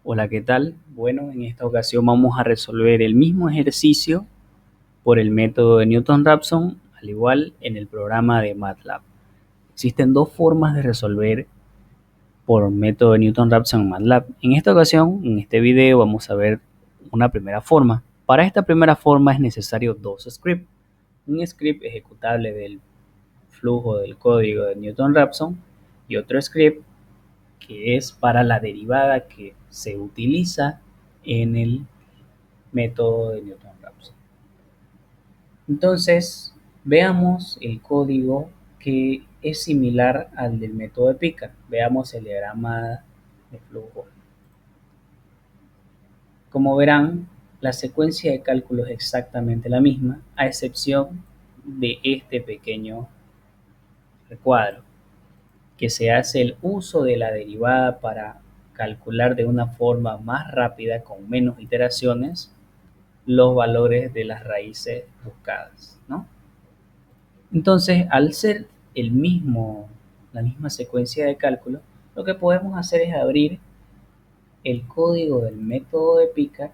Hola, ¿qué tal? Bueno, en esta ocasión vamos a resolver el mismo ejercicio por el método de Newton-Raphson, al igual en el programa de MATLAB. Existen dos formas de resolver por método de Newton-Raphson en MATLAB. En esta ocasión, en este video, vamos a ver una primera forma. Para esta primera forma es necesario dos scripts. Un script ejecutable del flujo del código de Newton-Raphson y otro script que es para la derivada que se utiliza en el método de Newton-Raphson. Entonces, veamos el código que es similar al del método de Picard. Veamos el diagrama de flujo. Como verán, la secuencia de cálculo es exactamente la misma, a excepción de este pequeño recuadro, que se hace el uso de la derivada para calcular de una forma más rápida, con menos iteraciones, los valores de las raíces buscadas, ¿no? Entonces, al ser la misma secuencia de cálculo, lo que podemos hacer es abrir el código del método de Picard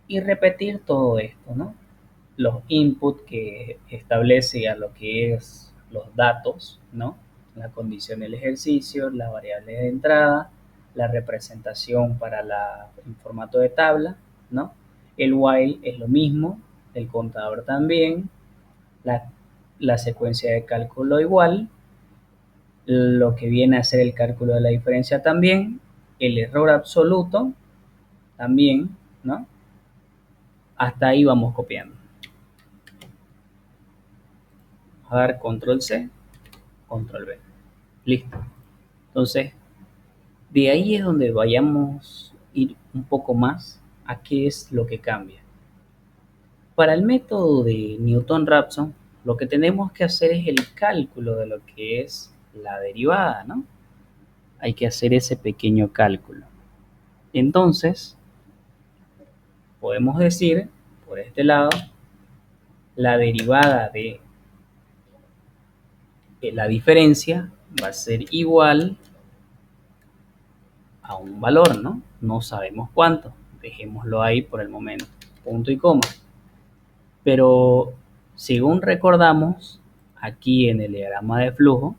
y repetir todo esto, ¿no? Los inputs que establece a lo que es los datos, ¿no? La condición del ejercicio, la variable de entrada, la representación en formato de tabla, ¿no? El while es lo mismo, el contador también, la, la secuencia de cálculo igual, lo que viene a ser el cálculo de la diferencia también, el error absoluto también, ¿no? Hasta ahí vamos copiando. Vamos a dar control C, control V. Listo. Entonces, de ahí es donde vayamos a ir un poco más a qué es lo que cambia. Para el método de Newton-Raphson, lo que tenemos que hacer es el cálculo de lo que es la derivada, ¿no? Hay que hacer ese pequeño cálculo. Entonces, podemos decir, por este lado, la derivada de la diferencia va a ser igual a un valor, ¿no? No sabemos cuánto. Dejémoslo ahí por el momento. Punto y coma. Pero, según recordamos, aquí en el diagrama de flujo,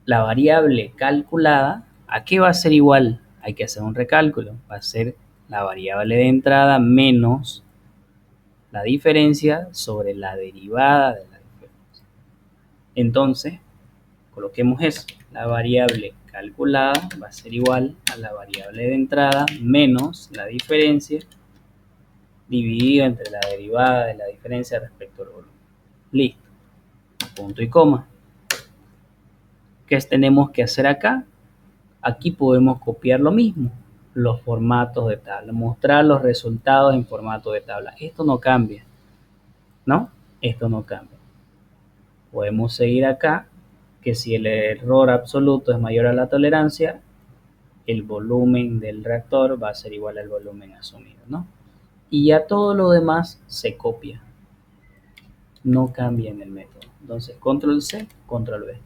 la variable calculada, ¿a qué va a ser igual? Hay que hacer un recálculo. Va a ser la variable de entrada menos la diferencia sobre la derivada de la diferencia. Entonces, coloquemos eso. La variable calculada va a ser igual a la variable de entrada menos la diferencia dividida entre la derivada de la diferencia respecto al volumen. Listo. Punto y coma. ¿Qué tenemos que hacer acá? Aquí podemos copiar lo mismo, los formatos de tabla, mostrar los resultados en formato de tabla. Esto no cambia, ¿no? Esto no cambia. Podemos seguir acá, que si el error absoluto es mayor a la tolerancia, el volumen del reactor va a ser igual al volumen asumido, ¿no? Y ya todo lo demás se copia, no cambia en el método. Entonces, control C, control V.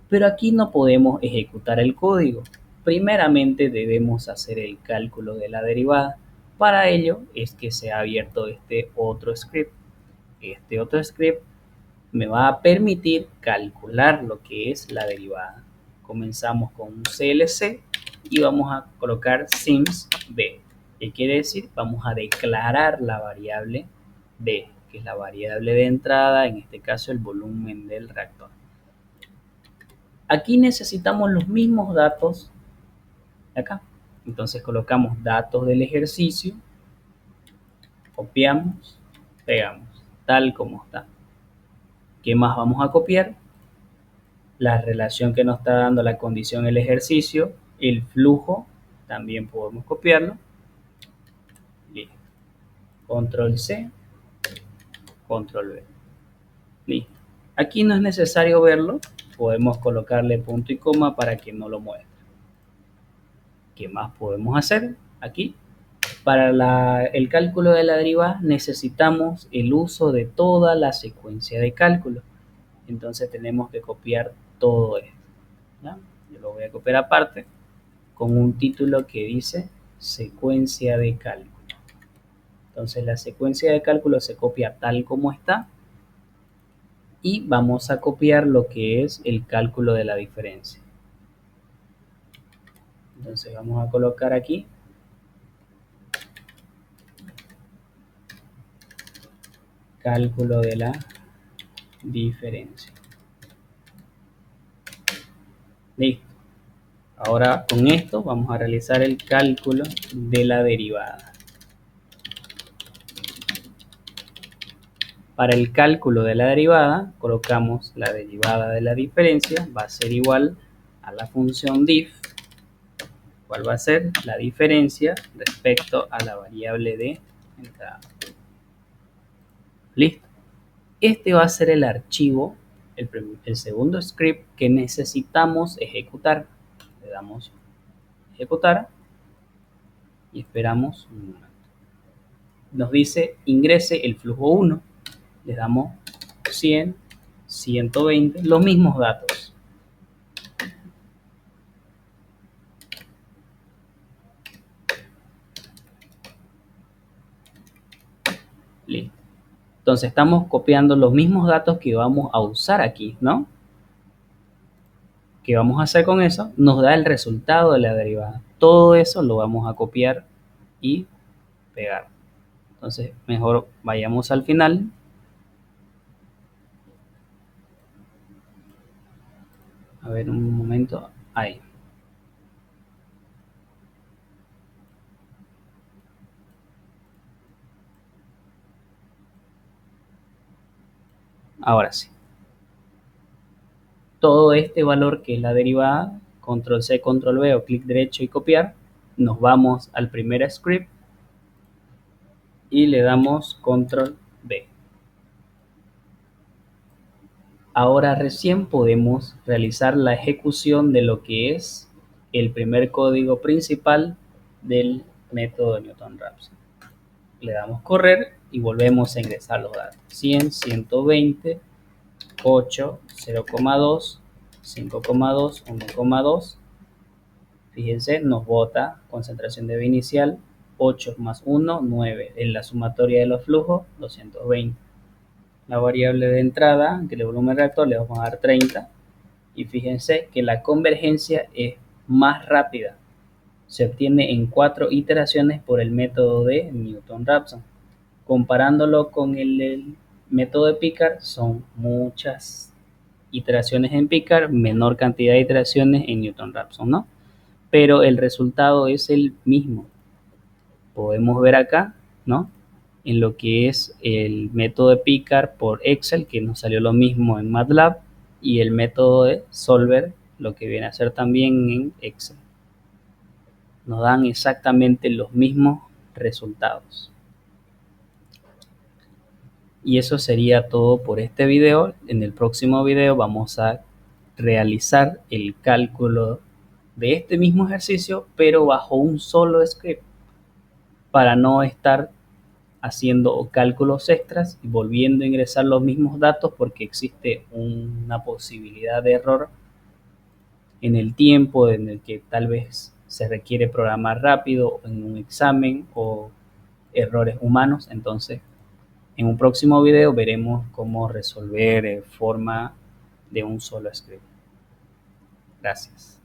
Pero aquí no podemos ejecutar el código. Primeramente debemos hacer el cálculo de la derivada. Para ello es que se ha abierto este otro script. Este otro script me va a permitir calcular lo que es la derivada. Comenzamos con un CLC y vamos a colocar sims b. ¿Qué quiere decir? Vamos a declarar la variable b, que es la variable de entrada, en este caso el volumen del reactor. Aquí necesitamos los mismos datos de acá. Entonces colocamos datos del ejercicio, copiamos, pegamos, tal como está. ¿Qué más vamos a copiar? La relación que nos está dando la condición del ejercicio, el flujo, también podemos copiarlo. Listo. Control C, control V. Listo. Aquí no es necesario verlo, podemos colocarle punto y coma para que no lo muestre. ¿Qué más podemos hacer? Aquí, para el cálculo de la derivada necesitamos el uso de toda la secuencia de cálculo. Entonces tenemos que copiar todo esto, ¿ya? Yo lo voy a copiar aparte. con un título que dice secuencia de cálculo. Entonces la secuencia de cálculo se copia tal como está y vamos a copiar lo que es el cálculo de la diferencia. Entonces vamos a colocar aquí cálculo de la diferencia. Listo. Ahora con esto vamos a realizar el cálculo de la derivada. Para el cálculo de la derivada colocamos la derivada de la diferencia, va a ser igual a la función dif, cuál va a ser la diferencia respecto a la variable de entrada. Listo. Este va a ser el archivo, el segundo script que necesitamos ejecutar. Le damos ejecutar y esperamos un momento. Nos dice ingrese el flujo 1. Le damos 100, 120, los mismos datos. Listo. Entonces estamos copiando los mismos datos que vamos a usar aquí, ¿no? ¿Qué vamos a hacer con eso? Nos da el resultado de la derivada. Todo eso lo vamos a copiar y pegar. Entonces, mejor vayamos al final. A ver, un momento. Ahí. Ahora sí. Todo este valor que es la derivada, control C, control V o clic derecho y copiar, nos vamos al primer script y le damos control V. Ahora recién podemos realizar la ejecución de lo que es el primer código principal del método de Newton-Raphson. Le damos correr y volvemos a ingresar los datos. 100, 120, 8, 0,2, 5,2, 1,2. Fíjense, nos bota concentración de B inicial 8 más 1, 9. En la sumatoria de los flujos, 220. La variable de entrada, que es el volumen reactor, le vamos a dar 30. Y fíjense que la convergencia es más rápida. Se obtiene en 4 iteraciones por el método de Newton-Raphson. Comparándolo con el método de Picard, son muchas iteraciones en Picard, menor cantidad de iteraciones en Newton-Raphson, ¿no? Pero el resultado es el mismo. Podemos ver acá, ¿no? En lo que es el método de Picard por Excel, que nos salió lo mismo en MATLAB, y el método de Solver, lo que viene a ser también en Excel. Nos dan exactamente los mismos resultados. Y eso sería todo por este video. En el próximo video vamos a realizar el cálculo de este mismo ejercicio, pero bajo un solo script, para no estar haciendo cálculos extras y volviendo a ingresar los mismos datos, porque existe una posibilidad de error en el tiempo en el que tal vez se requiere programar rápido en un examen o errores humanos. Entonces, en un próximo video veremos cómo resolver forma de un solo script. Gracias.